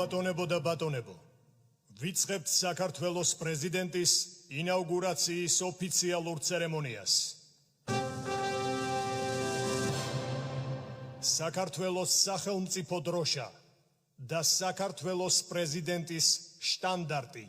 ალბატონებო და ბატონებო, ვიწყებთ საქართველოს პრეზიდენტის ინაუგურაციის ოფიციალურ ცერემონიას. საქართველოს სახელმწიფო დროშა და საქართველოს პრეზიდენტის შტანდარტი.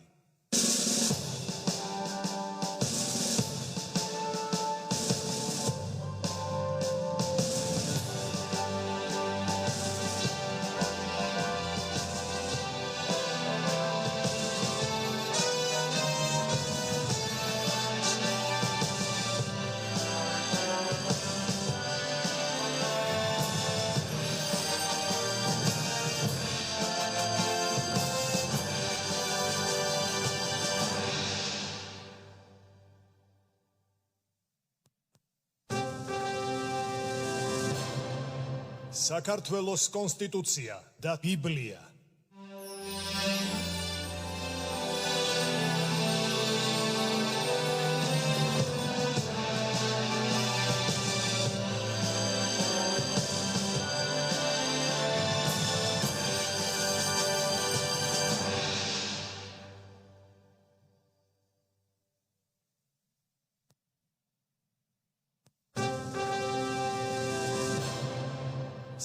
საქართველოს კონსტიტუცია და ბიბლია.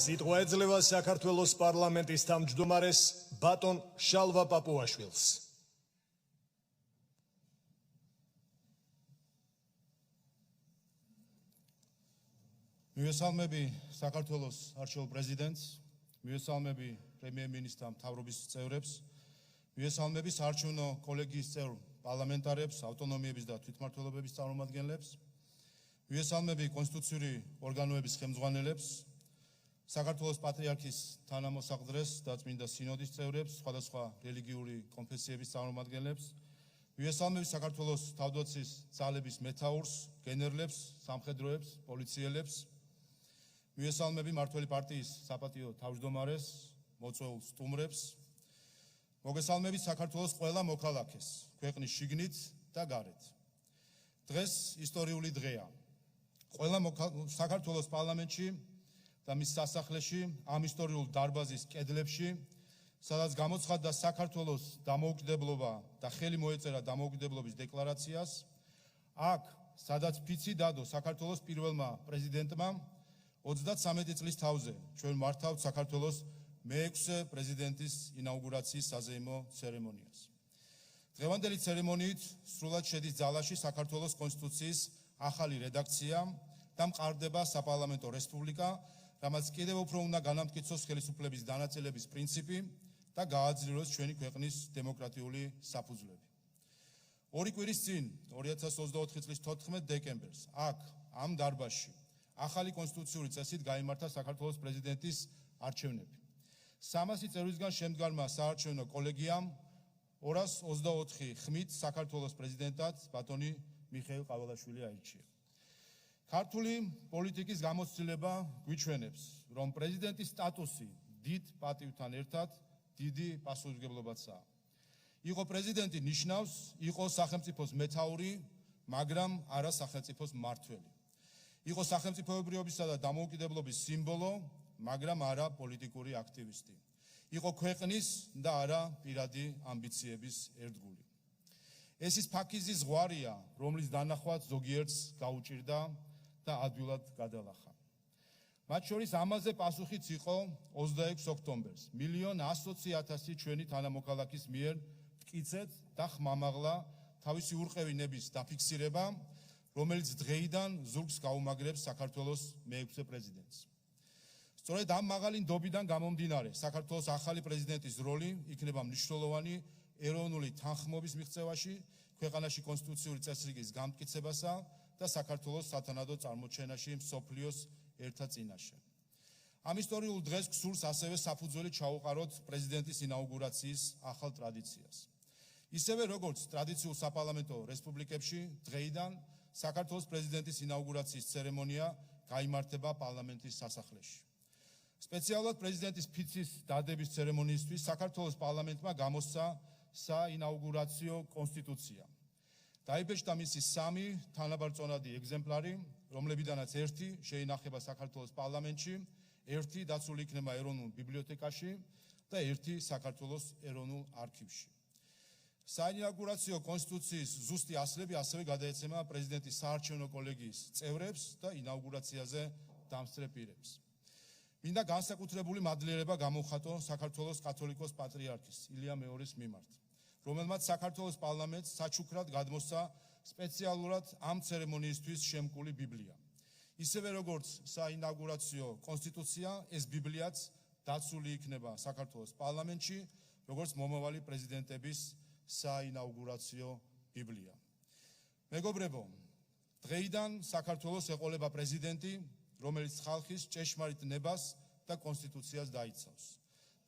სიტყვა ეძლევა საქართველოს პარლამენტის თავმჯდომარეს ბატონ შალვა პაპუაშვილს. მივესალმები საქართველოს არჩეულ პრეზიდენტს, მივესალმები პრემიერ-მინისტრთა მთავრობის წევრებს, მივესალმები საარჩევნო კოლეგიის წევრ პარლამენტარებს, ავტონომიების და თვითმმართველობების წარმომადგენლებს, მივესალმები კონსტიტუციური ორგანოების ხელმძღვანელებს, საქართველოს პატრიარქის თანამოსაყდრეს და წმინდა სინოდის წევრებს, სხვადასხვა რელიგიური კონფესიების წარმომადგენლებს, მივესალმები საქართველოს თავდაცვის ძალების მეთაურს, გენერლებს, სამხედროებს, პოლიციელებს, მივესალმები მმართველი პარტიის საპატიო თავმჯდომარეს, მოწვეულ სტუმრებს, მოგესალმებით საქართველოს ყველა მოქალაქეს, ქვეყნის შიგნით და გარეთ. დღეს ისტორიული დღეა. ყველა საქართველოს პარლამენტში და მის სასახლეში, ამ ისტორიულ დარბაზის კედლებში, სადაც გამოცხადდა საქართველოს დამოუკიდებლობა და ხელი მოეწერა დამოუკიდებლობის დეკლარაციას, აქ, სადაც ფიცი დადო საქართველოს პირველმა პრეზიდენტმა 33 წლის თავზე, ჩვენ მართავთ საქართველოს მე-6 პრეზიდენტის ინაუგურაციის საზეიმო ცერემონიას. დღევანდელი ცერემონიით სრულად შედის ძალაში საქართველოს კონსტიტუციის ახალი რედაქცია და მყარდება საპარლამენტო რესპუბლიკა, რამაც კიდევ უფრო უნდა განამტკიცოს ხელისუფლების დანაწილების პრინციპი და გააძლიეროს ჩვენი ქვეყნის დემოკრატიული საფუძვლები. ორი კვირის წინ, 2024 წლის 14 დეკემბერს, აქ, ამ დარბაზში, ახალი კონსტიტუციური წესით გაიმართა საქართველოს პრეზიდენტის არჩევნები. 300 წევრისგან შემდგარმა საარჩევნო კოლეგიამ 224 ხმით საქართველოს პრეზიდენტად ბატონი მიხეილ ყავალაშვილი აირჩია. ქართული პოლიტიკის გამოცდილება გვიჩვენებს, რომ პრეზიდენტის სტატუსი დიდ პატივთან ერთად დიდი პასუხისმგებლობაცაა. იყო პრეზიდენტი ნიშნავს, იყო სახელმწიფოს მეთაური, მაგრამ არა სახელმწიფოს მმართველი. იყო სახელმწიფოებრიობისა და დამოუკიდებლობის სიმბოლო, მაგრამ არა პოლიტიკური აქტივისტი. იყო ქვეყნის და არა პირადი ამბიციების ერთგული. ეს ის ფაქიზის ზღვარია, რომლის დანახვაც ზოგიერთს გაუჭირდა და ადვილად გადალახა. მათ შორის ამაზე პასუხიც იყო 26 ოქტომბერს 1,120,000 ჩვენი თანამოქალაქის მიერ მტკიცედ და ხმამაღლა თავისი ურყევი ნების დაფიქსირება, რომელიც დღეიდან ზურგს გაუმაგრებს საქართველოს მე-6 პრეზიდენტს. სწორედ ამ მაღალი ნდობიდან გამომდინარე, საქართველოს ახალი პრეზიდენტის როლი იქნება მნიშვნელოვანი ეროვნული თანხმობის მიღწევაში, ქვეყანაში კონსტიტუციური წესრიგის გამტკიცებასა და საქართველოს სათანადო წარმოჩენაში მსოფლიოს ერთად წინაშე. ამ ისტორიულ დღეს გსურს ასევე საფუძველი ჩაუყაროთ პრეზიდენტის ინაუგურაციის ახალ ტრადიციას. ისევე როგორც ტრადიციულ საპარლამენტო რესპუბლიკებში, დღეიდან საქართველოს პრეზიდენტის ინაუგურაციის ცერემონია გაიმართება პარლამენტის სასახლეში. სპეციალურად პრეზიდენტის ფიცის დადების ცერემონიისთვის საქართველოს პარლამენტმა გამოსცა საინაუგურაციო კონსტიტუცია. დაიბეჭდა მისი 3 თანაბარწონადი ეგზემპლარი, რომლებიდანაც ერთი შეინახება საქართველოს პარლამენტში, ერთი დაცული იქნება ეროვნულ ბიბლიოთეკაში და ერთი საქართველოს ეროვნულ არქივში. საინაუგურაციო კონსტიტუციის ზუსტი ასლები ასევე გადაეცემა პრეზიდენტის საარჩევნო კოლეგიის წევრებს და ინაუგურაციაზე დამსწრე პირებს. მინდა განსაკუთრებული მადლიერება გამოვხატო საქართველოს კათოლიკოს პატრიარქის ილია მეორის მიმართ, რომელმაც საქართველოს პარლამენტს საჩუქრად გადმოსცა სპეციალურად ამ ცერემონიისთვის შემკული ბიბლია. ისევე როგორც საინაუგურაციო კონსტიტუცია, ეს ბიბლიაც დაცული იქნება საქართველოს პარლამენტში, როგორც მომავალი პრეზიდენტების საინაუგურაციო ბიბლია. მეგობრებო, დღეიდან საქართველოს ეყოლება პრეზიდენტი, რომელიც ხალხის ჭეშმარიტ ნებას და კონსტიტუციას დაიცავს.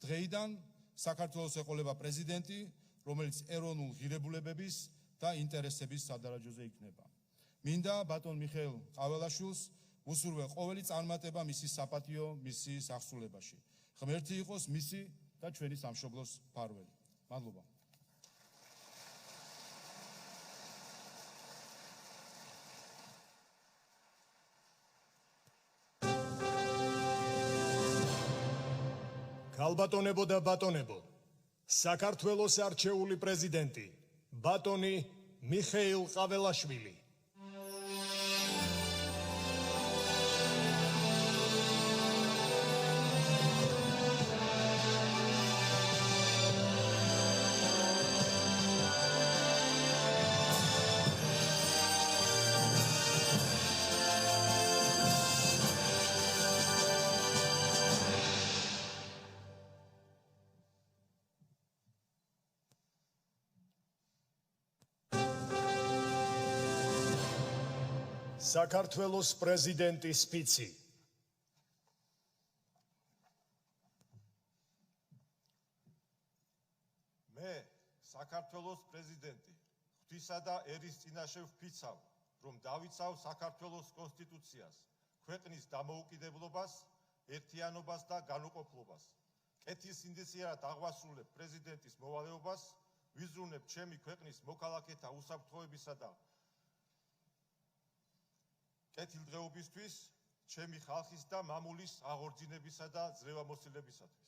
დღეიდან საქართველოს ეყოლება პრეზიდენტი, რომელიც ეროვნულ ღირებულებების და ინტერესების სადარაჯოზე იქნება. მინდა ბატონ მიხეილ ყაველაშვილს უსურვე ყოველი წარმატება მისი საპატიო მისიის აღსრულებაში. ღმერთი იყოს მისი და ჩვენი სამშობლოს მფარველი. მადლობა. ქალბატონებო და ბატონებო, საქართველოს არჩეული პრეზიდენტი, ბატონი მიხეილ ყაველაშვილი. საქართველოს პრეზიდენტის ფიცი. მე, საქართველოს პრეზიდენტი, ღვთისა და ერის წინაშე ვფიცავ, რომ დავიცავ საქართველოს კონსტიტუციას, ქვეყნის დამოუკიდებლობას, ერთიანობას და განუყოფლობას. კეთილსინდისიერად აღვასრულებ პრეზიდენტის მოვალეობას, ვიზრუნებ ჩემი ქვეყნის მოქალაქეთა უსაფრთხოებისა და კეთილდღეობისთვის, ჩემი ხალხის და მამულის აღორძინებისა და ძლევამოსილებისათვის.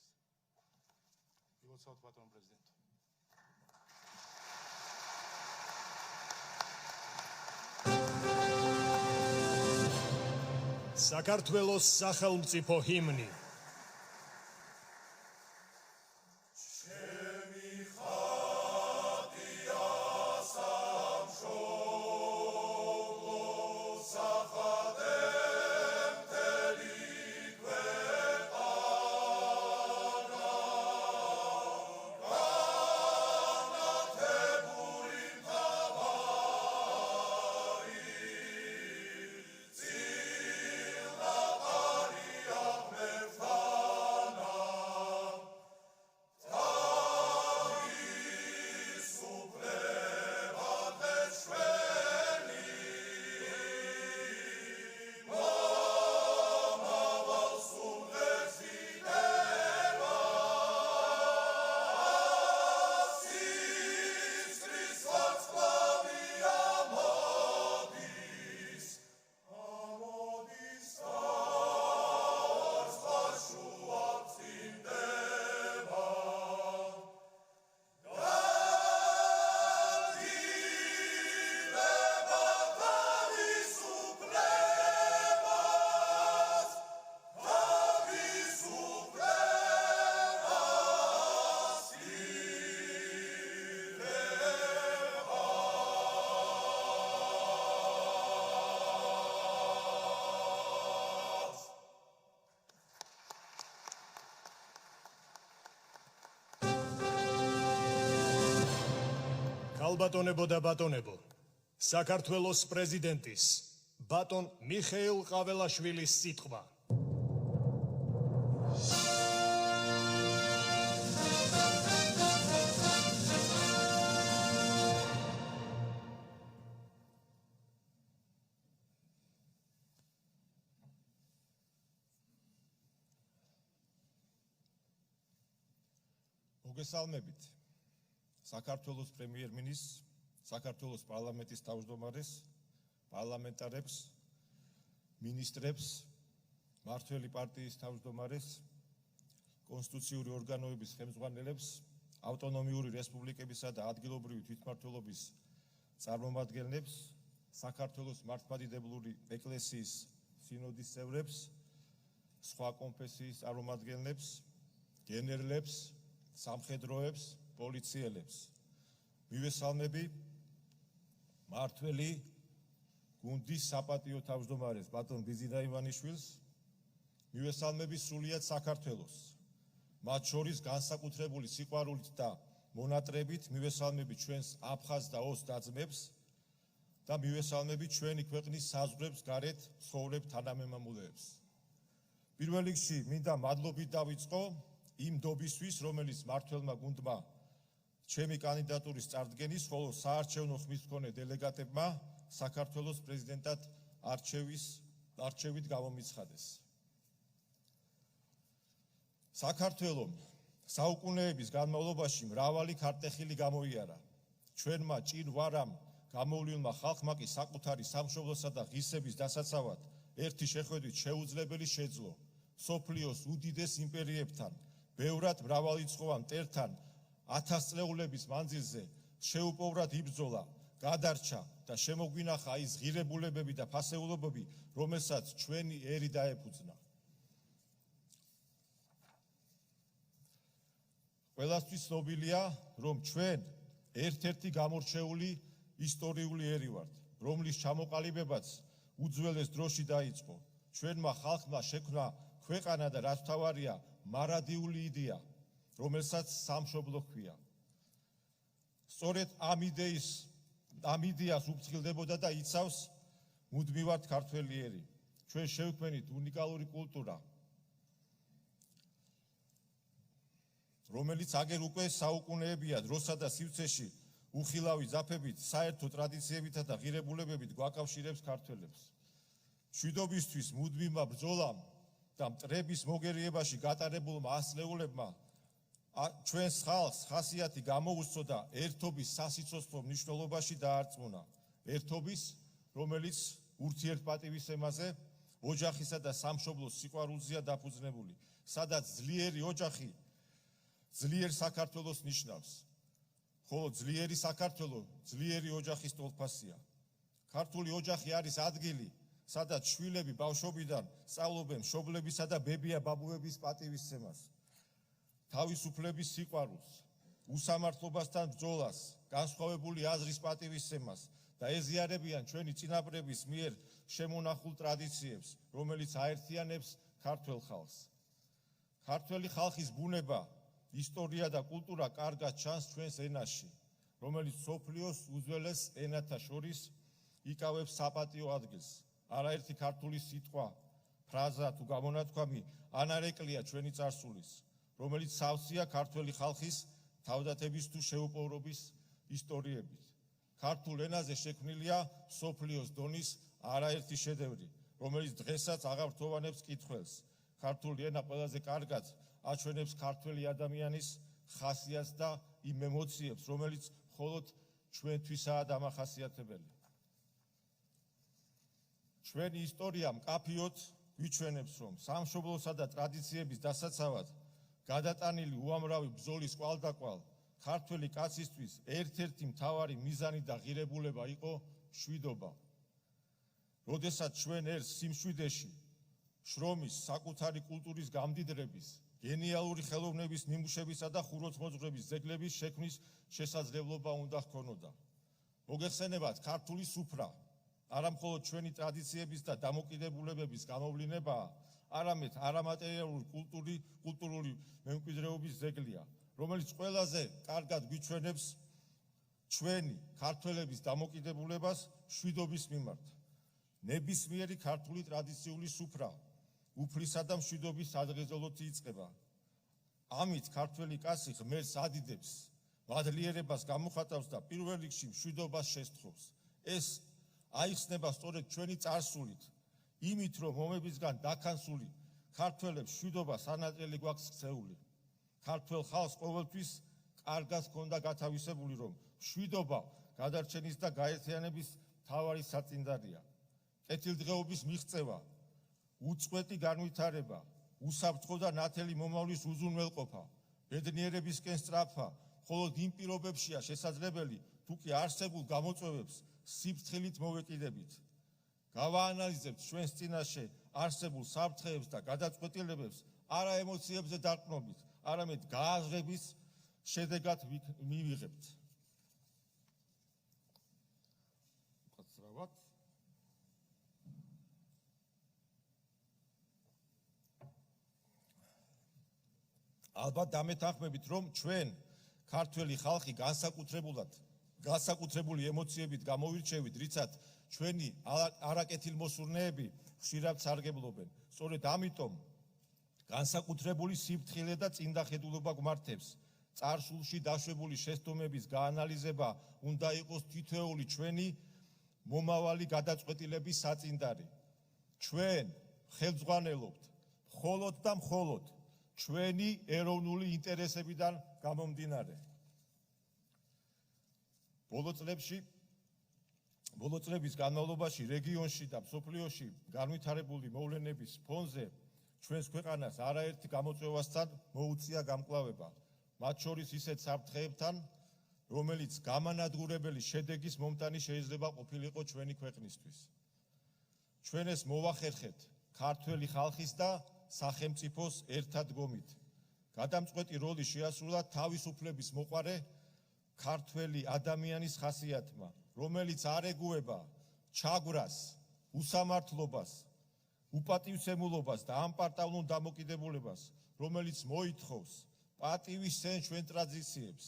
მილოცავთ ბატონ პრეზიდენტო. საქართველოს სახელმწიფო ჰიმნი. ქალბატონებო და ბატონებო, საქართველოს პრეზიდენტის, ბატონ მიხეილ ყაველაშვილის სიტყვა. მოგესალმებით საქართველოს პრემიერ-მინისტრს, საქართველოს პარლამენტის თავმჯდომარეს, პარლამენტარებს, მინისტრებს, მმართველი პარტიის თავმჯდომარეს, კონსტიტუციური ორგანოების ხელმძღვანელებს, ავტონომიური რესპუბლიკებისა და ადგილობრივი თვითმმართველობის წარმომადგენლებს, საქართველოს მართლმადიდებლური ეკლესიის სინოდის წევრებს, სხვა კონფესიის წარმომადგენლებს, გენერლებს, სამხედროებს, პოლიციელებს. მივესალმები მართველი გუნდის საპატიო თავმჯდომარეს ბატონ ბიზინა ივანიშვილს, მივესალმები სრულიად საქართველოს. მათ შორის განსაკუთრებული სიყვარულით და მონატრებით მივესალმები ჩვენს აფხაზ და ოს და-ძმებს და მივესალმები ჩვენი ქვეყნის საზღვრებს გარეთ ცხოვრებ თანამემამულეებს. პირველ რიგში მინდა მადლობით დავიწყო იმ დობისთვის, რომელიც მმართველმა გუნდმა ჩემი კანდიდატურის წარდგენის, ხოლო საარჩევნო ხმის მქონე დელეგატებმა საქართველოს პრეზიდენტად არჩევით გამომიცხადეს. საქართველომ საუკუნეების განმავლობაში მრავალი ქარტეხილი გამოიარა. ჩვენმა ჭირვარამ გამოვლენილმა ხალხმა კი საკუთარი სამშობლოსა და ღირსების დასაცავად ერთი შეხვედრით შეუძლებელი შეძლო. სოფლიოს უდიდეს იმპერიებთან, ბევრად მრავალრიცხოვან მტერთან 1000 წლეულების მანძილზე შეუპოვრად იბრძოლა, გადარჩა და შემოგვინახა ის ღირებულებები და ფასეულობები, რომელსაც ჩვენი ერი დაეფუძნა. ყველასთვის ცნობილია, რომ ჩვენ ერთ-ერთი გამორჩეული ისტორიული ერი ვართ, რომლის ჩამოყალიბებაც უძველეს დროში დაიწყო. ჩვენმა ხალხმა შექმნა ქვეყანა და რაც მთავარია, მარადიული იდეა, რომელსაც სამშობლო ჰქვია. სწორედ ამ იდეას უფრთხილდებოდა და იცავს მუდმივად ქართველი ერი. ჩვენ შევქმნით უნიკალური კულტურა, რომელიც აგერ უკვე საუკუნეებია დროსა და სივრცეში უხილავი ძაფებით, საერთო ტრადიციებითა და ღირებულებებით გვაკავშირებს ქართველებს. მშვიდობისთვის მუდმივმა ბრძოლამ და მტრების მოგერიებაში გატარებულმა ასწლეულებმა ჩვენს ხალხს ხასიათი გამოუცნო და ერთობის სასიცოცხლო მნიშვნელობაში დაარწმუნა. ერთობის, რომელიც ურთიერთპატივისცემაზე, ოჯახისა და სამშობლოს სიყვარულზეა დაფუძნებული, სადაც ძლიერი ოჯახი ძლიერ საქართველოს ნიშნავს, ხოლო ძლიერი საქართველო ძლიერი ოჯახის ტოლფასია. ქართული ოჯახი არის ადგილი, სადაც შვილები ბავშვობიდან სწავლობენ მშობლებისა და ბებია-ბაბუების პატივისცემას, თავისუფლების სიყვარულს, უსამართლობასთან ბრძოლას, განსხვავებული აზრის პატივისცემას და ეზიარებიან ჩვენი წინაპრების მიერ შემონახულ ტრადიციებს, რომელიც აერთიანებს ქართველ ხალხს. ქართველი ხალხის ბუნება, ისტორია და კულტურა კარგად ჩანს ჩვენს ენაში, რომელიც მსოფლიოს უძველეს ენათა შორის იკავებს საპატიო ადგილს. არაერთი ქართული სიტყვა, ფრაზა თუ გამონათქვამი ანარეკლია ჩვენი წარსულის, რომელიც სავსეა ქართველი ხალხის თავდათების თუ შეუპოვრობის ისტორიებით. ქართულ ენაზე შექმნილია მსოფლიოს დონის არაერთი შედევრი, რომელიც დღესაც აღართოვანებს კითხვებს. ქართული ენა ყველაზე კარგად აჩვენებს ქართველი ადამიანის ხასიათს და იმ ემოციებს, რომელიც მხოლოდ ჩვენთვისაა დამახასიათებელი. ჩვენი ისტორია მკაფიოდ გვიჩვენებს, რომ სამშობლოსა და ტრადიციების დასაცავად გადატანილი უამრავი ბრძოლის კვალდაკვალ ქართველი კაცისთვის ერთ-ერთი მთავარი მიზანი და ღირებულება იყო მშვიდობა. როდესაც ჩვენ ერთ სიმშვიდეში, შრომის, საკუთარი კულტურის გამდიდრების, გენიალური ხელოვნების ნიმუშებისა და ხუროთმოძღვრების ძეგლების შექმნის შესაძლებლობა უნდა ჰქონოდა. მოგეხსენებათ, ქართული სუფრა არა მხოლოდ ჩვენი ტრადიციების და დამოკიდებულებების გამოვლინებაა, არამედ არამატერიალური კულტურული მემკვიდრეობის ძეგლია, რომელიც ყველაზე კარგად გვიჩვენებს ჩვენი ქართველების დამოკიდებულებას მშვიდობის მიმართ. ნებისმიერი ქართული ტრადიციული სუფრა უფლისა და მშვიდობის სადღეღელოდ იწყება. ამით ქართველი კაცი ღმერთს ადიდებს, მადლიერებას გამოხატავს და პირველ რიგში მშვიდობას შესთხოვს. ეს აიხსნება სწორედ ჩვენი წარსულით, იმით, რომ მომებისგან დაქანსული ქართველებს მშვიდობა სანატრელი გვაქვს ქცეული. ქართველ ხალხს ყოველთვის კარგად ჰქონდა გათავისებული, რომ მშვიდობა გადარჩენის და გაერთიანების მთავარი საწინდარია. კეთილდღეობის მიღწევა, უწყვეტი განვითარება, უსაფრთხო და ნათელი მომავლის უზრუნველყოფა, ბედნიერებისკენ სწრაფვა, მხოლოდ იმ პირობებშია შესაძლებელი, თუ კი არსებულ გამოწვევებს სიფრთხილით მოვეკიდებით. გავაანალიზებთ ჩვენს წინაშე არსებულ საფრთხეებს და გადაწყვეტილებებს არა ემოციებზე დარყნობით, არამედ გააზრების შედეგად მივიღებთ. ალბათ დამეთანხმებით, რომ ჩვენ ქართველი ხალხი განსაკუთრებული ემოციებით გამოვირჩევით, რიცაც ჩვენი არაკეთილმოსურნეები ხშირად სარგებლობენ. სწორედ ამიტომ განსაკუთრებული სიფრთხილე და წინდახედულობა გვმართებს. წარსულში დაშვებული შეცდომების გაანალიზება უნდა იყოს თითოეული ჩვენი მომავალი გადაწყვეტილების საწინდარი. ჩვენ ხელმძღვანელობთ მხოლოდ და მხოლოდ ჩვენი ეროვნული ინტერესებიდან გამომდინარე. ბოლო წლების განმავლობაში რეგიონში და მსოფლიოში განვითარებული მოვლენების ფონზე ჩვენს ქვეყანას არაერთ გამოწვევასთან მოუწია გამკლავება, მათ შორის ისეთ საფრთხეებთან, რომელიც გამანადგურებელი შედეგის მომტანი შეიძლება ყოფილიყო ჩვენი ქვეყნისთვის. ჩვენ ეს მოვახერხეთ ქართველი ხალხის და სახელმწიფოს ერთადგომით. გადამწყვეტი როლი შეასრულა თავისუფლების მოყარე ქართველი ადამიანის ხასიათმა, რომელიც არ ეგუება ჩაგვრას, უსამართლობას, უპატივცემულობას და ამპარტავნულ დამოკიდებულებას, რომელიც მოითხოვს პატივისცემ ჩვენ ტრადიციებს,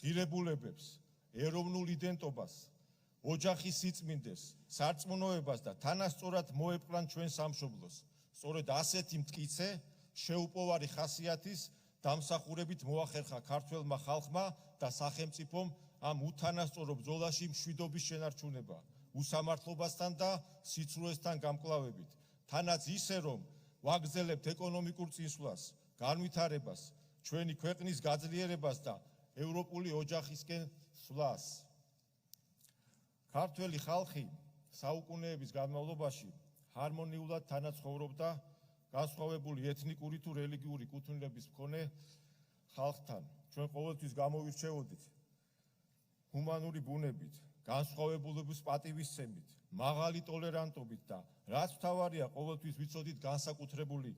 ღირებულებებს, ეროვნულ იდენტობას, ოჯახის სიწმინდეს, სარწმუნოებას და თანასწორად მოეპყრან ჩვენ სამშობლოს. სწორედ ასეთი მტკიცე, შეუპოვარი ხასიათის დამსახურებით მოახერხა ქართველმა ხალხმა და სახელმწიფომ ამ უთანასწორო ბრძოლაში მშვიდობის შენარჩუნება, უსამართლობასთან და სიცრუესთან გამკლავებით. თანაც ისე, რომ ვაგრძელებთ ეკონომიკურ წინსვლას, განვითარებას, ჩვენი ქვეყნის გაძლიერებას და ევროპული ოჯახისკენ სვლას. ქართველი ხალხი საუკუნეების განმავლობაში ჰარმონიულად თანაცხოვრობდა განსხვავებული ეთნიკური თუ რელიგიური კუთვნილების მქონე ხალხთან. ჩვენ ყოველთვის გამოვირჩეოდით ჰუმანური ბუნებით, განსხვავებულობის პატივისცემით, მაღალი ტოლერანტობით და რაც მთავარია, ყოველთვის ვიცოდით განსაკუთრებული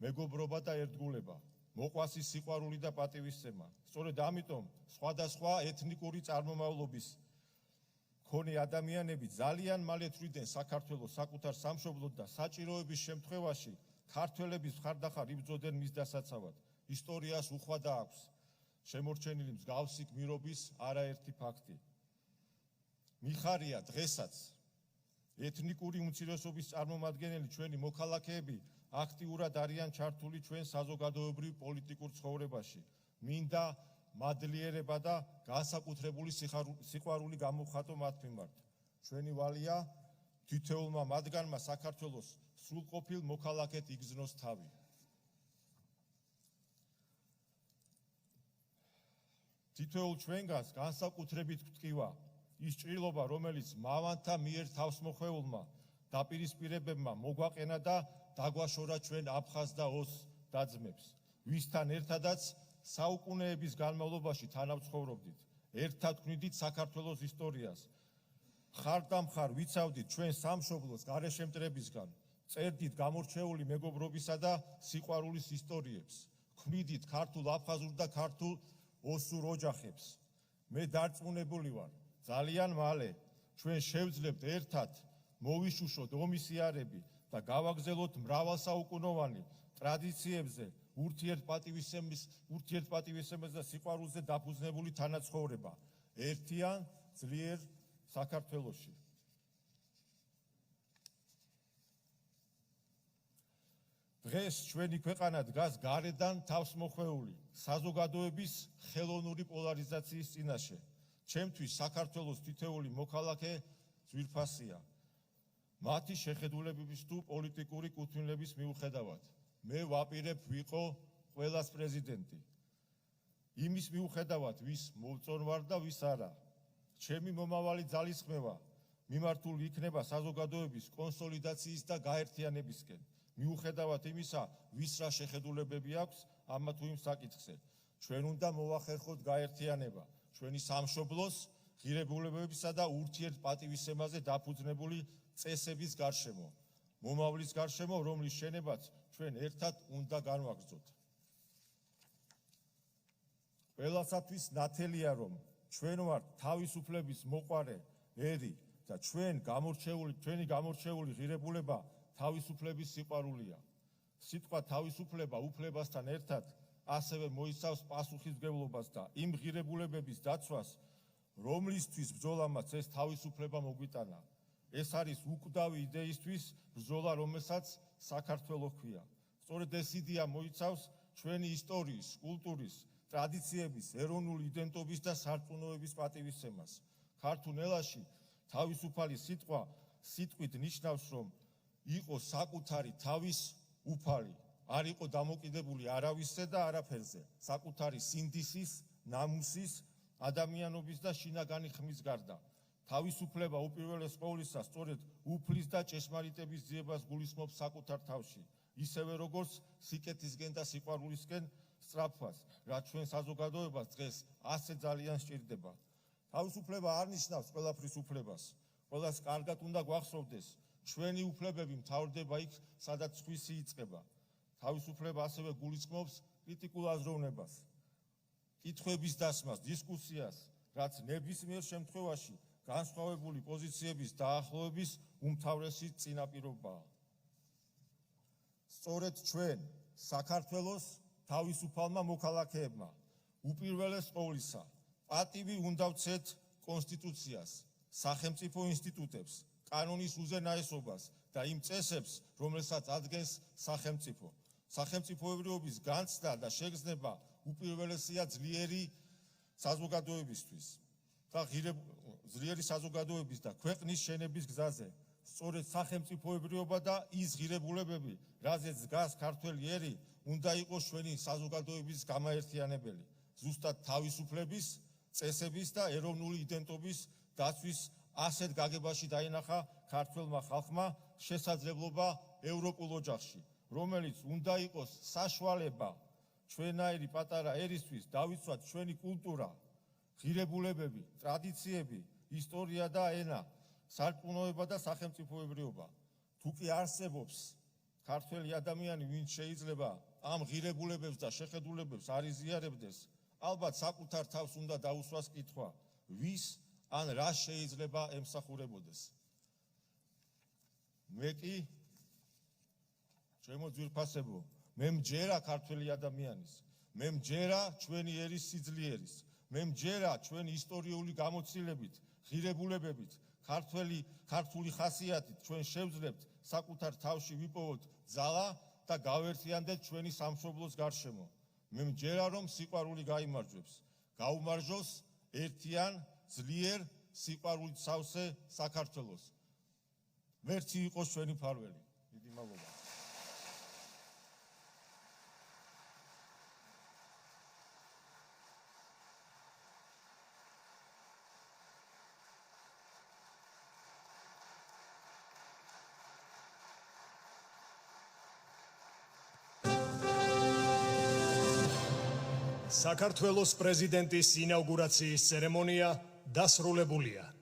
მეგობრობა და ერთგულება, მოყვასის სიყვარული და პატივისცემა. სწორედ ამიტომ სხვადასხვა ეთნიკური წარმომავლობის მქონე ადამიანები ძალიან მალე თვლიდნენ საქართველოს საკუთარ სამშობლოდ და საჭიროების შემთხვევაში ქართველების მხარდახარ იბრძოდნენ მის დასაცავად. ისტორიას უხვადა აქვს შემორჩენილი მსგავსი გმირობის არაერთი ფაქტი. მიხარია დღესაც ეთნიკური უმცირესობის წარმომადგენელი ჩვენი მოქალაქეები აქტიურად არიან ჩართული ჩვენ საზოგადოებრივ პოლიტიკურ ცხოვრებაში. მინდა მადლიერება და განსაკუთრებული სიყვარული გამოვხატო მათ მიმართ. ჩვენი ვალია თითოეულმა მათგანმა საქართველოს სრულყოფილ მოქალაქედ იგრძნოს თავი. თითოეულ ჩვენგანს განსაკუთრებით გვტკივა ის ჭრილობა, რომელიც მავანთა მიერ თავსმოხვეულმა დაპირისპირებებმა მოგვაყენა და დაგვაშორა ჩვენ აფხაზ და ოს დაძმებს, ვისთან ერთადაც საუკუნეების განმავლობაში თანავცხოვრობდით, ერთად ვქმნიდით საქართველოს ისტორიას. მხარ და მხარ ვიცავდით ჩვენ სამშობლოს გარეშემტრებისგან, წერდით გამორჩეული მეგობრობისა და სიყვარულის ისტორიებს, ვქმნიდით ქართულ აფხაზურ და ქართულ ოსურ ოჯახებს. მე დარწმუნებული ვარ, ძალიან მალე ჩვენ შევძლებთ ერთად მოვიშუშოთ ომისიარები და გავაგზავნოთ მრავალსაუკუნოვანი ტრადიციებზე ურთიერთპატივისცემის და სიყვარულზე დაფუძნებული თანაცხოვრება ერთიან ძლიერ საქართველოში. დღეს ჩვენი ქვეყანა დგას გარედან თავსმოხვეული საზოგადოების ხელოვნური პოლარიზაციის წინაშე. ჩემთვის საქართველოს თითოეული მოქალაქე ძვირფასია. მათი შეხედულებების თუ პოლიტიკური კუთვნილების მიუხედავად. მე ვაპირებ ვიყო ყველას პრეზიდენტი. იმის მიუხედავად, ვის მოვწონვარ და ვის არა. ჩემი მომავალი ძალისხმევა მიმართული იქნება საზოგადოების კონსოლიდაციის და გაერთიანებისკენ. მიუხედავად იმისა, ვის რა შეხედულებები აქვს ამა თუ იმ საკითხზე. ჩვენ უნდა მოვახერხოთ გაერთიანება ჩვენი სამშობლოს ღირებულებებისა და ურთიერთპატივისცემაზე დაფუძნებული წესების გარშემო, მომავლის გარშემო, რომლის შენებაც ჩვენ ერთად უნდა განვაგრძოთ. ყველასათვის ნათელია, რომ ჩვენ ვართ თავისუფლების მოყვარე ერი და ჩვენი გამორჩეული ღირებულება თავისუფლების სიყვარულია. სიტყვა თავისუფლება უფლებასთან ერთად ასევე მოიცავს პასუხისმგებლობას და იმ ღირებულებების დაცვას, რომლისთვის ბრძოლამაც ეს თავისუფლება მოგვიტანა. ეს არის უკვდავი იდეისთვის ბრძოლა, რომელსაც საქართველო ჰქვია. სწორედ ეს იდეა მოიცავს ჩვენი ისტორიის, კულტურის, ტრადიციების, ეროვნული იდენტობის და სარწმუნოების პატივისცემას. ქართულ ენაში თავისუფალი სიტყვა სიტყვით ნიშნავს, რომ იყო საკუთარი თავის უფალი, არ იყო დამოკიდებული არავისზე და არაფერზე, საკუთარი სინდისის, ნამუსის, ადამიანობის და შინაგანი ხმის გარდა. თავისუფლება უპირველეს ყოვლისა სწორედ უფლის და ჭეშმარიტების ძიებას გულისხმობს საკუთარ თავში, ისევე როგორც სიკეთისკენ და სიყვარულისკენ სწრაფვას, რაც ჩვენ საზოგადოებას დღეს ასე ძალიან სჭირდება. თავისუფლება არ ნიშნავს ყველაფრის უფლებას. ყველას კარგად უნდა გვახსოვდეს, ჩვენი უფლებები მთავრდება იქ, სადაც სხვისი იწყება. თავისუფლება ასევე გულისხმობს კრიტიკულ აზროვნებას, კითხვების დასმას, დისკუსიას, რაც ნებისმიერ შემთხვევაში განსხვავებული პოზიციების დაახლოების უმთავრესი წინაპირობაა. სწორედ ჩვენ, საქართველოს თავისუფალმა მოქალაქეებმა, უპირველეს ყოვლისა, პატივი უნდა ვცეთ კონსტიტუციას, სახელმწიფო ინსტიტუტებს, კანონის უზენაესობას და იმ წესებს, რომელსაც ადგენს სახელმწიფო. სახელმწიფოებრიობის განცდა და შეგრძნება უპირველესია ძლიერი საზოგადოებისთვის და ძლიერი საზოგადოების და ქვეყნის შენების გზაზე. სწორედ სახელმწიფოებრიობა და ის ღირებულებები, რაზეც დგას ქართველი ერი, უნდა იყოს ჩვენი საზოგადოების გამაერთიანებელი. ზუსტად თავისუფლების, წესების და ეროვნული იდენტობის დაცვის ასეთ გაგებაში დაინახა ქართველმა ხალხმა შესაძლებლობა ევროპულ ოჯახში, რომელიც უნდა იყოს საშუალება ჩვენაირი პატარა ერისთვის დავიცვათ ჩვენი კულტურა, ღირებულებები, ტრადიციები, ისტორია და ენა, სარწმუნოება და სახელმწიფოებრიობა. თუ კი არსებობს ქართველი ადამიანი, ვინც შეიძლება ამ ღირებულებებს და შეხედულებებს არ იზიარებდეს, ალბათ საკუთარ თავს უნდა დაუსვას კითხვა, ვის ან რა შეიძლება ემსახურებოდეს. მე კი ჩემო ძვირფასებო, მე მჯერა ქართველი ადამიანის, მე მჯერა ჩვენი ერის სიძლიერის, მე მჯერა ჩვენი ისტორიული გამოცდილებით, ღირებულებებით, ქართული ხასიათით ჩვენ შევძლებთ საკუთარ თავში ვიპოვოთ ძალა და გავერთიანდეთ ჩვენი სამშობლოს გარშემო. მე მჯერა რომ სიყვარული გაიმარჯვებს, გაუმარჯოს ერთიან, ძლიერ, სიყვარულით სავსე საქართველოს. მერცი იყოს ჩვენი მფარველი. დიდი მადლობა. საქართველოს პრეზიდენტის ინაუგურაციის ცერემონია დასრულებულია.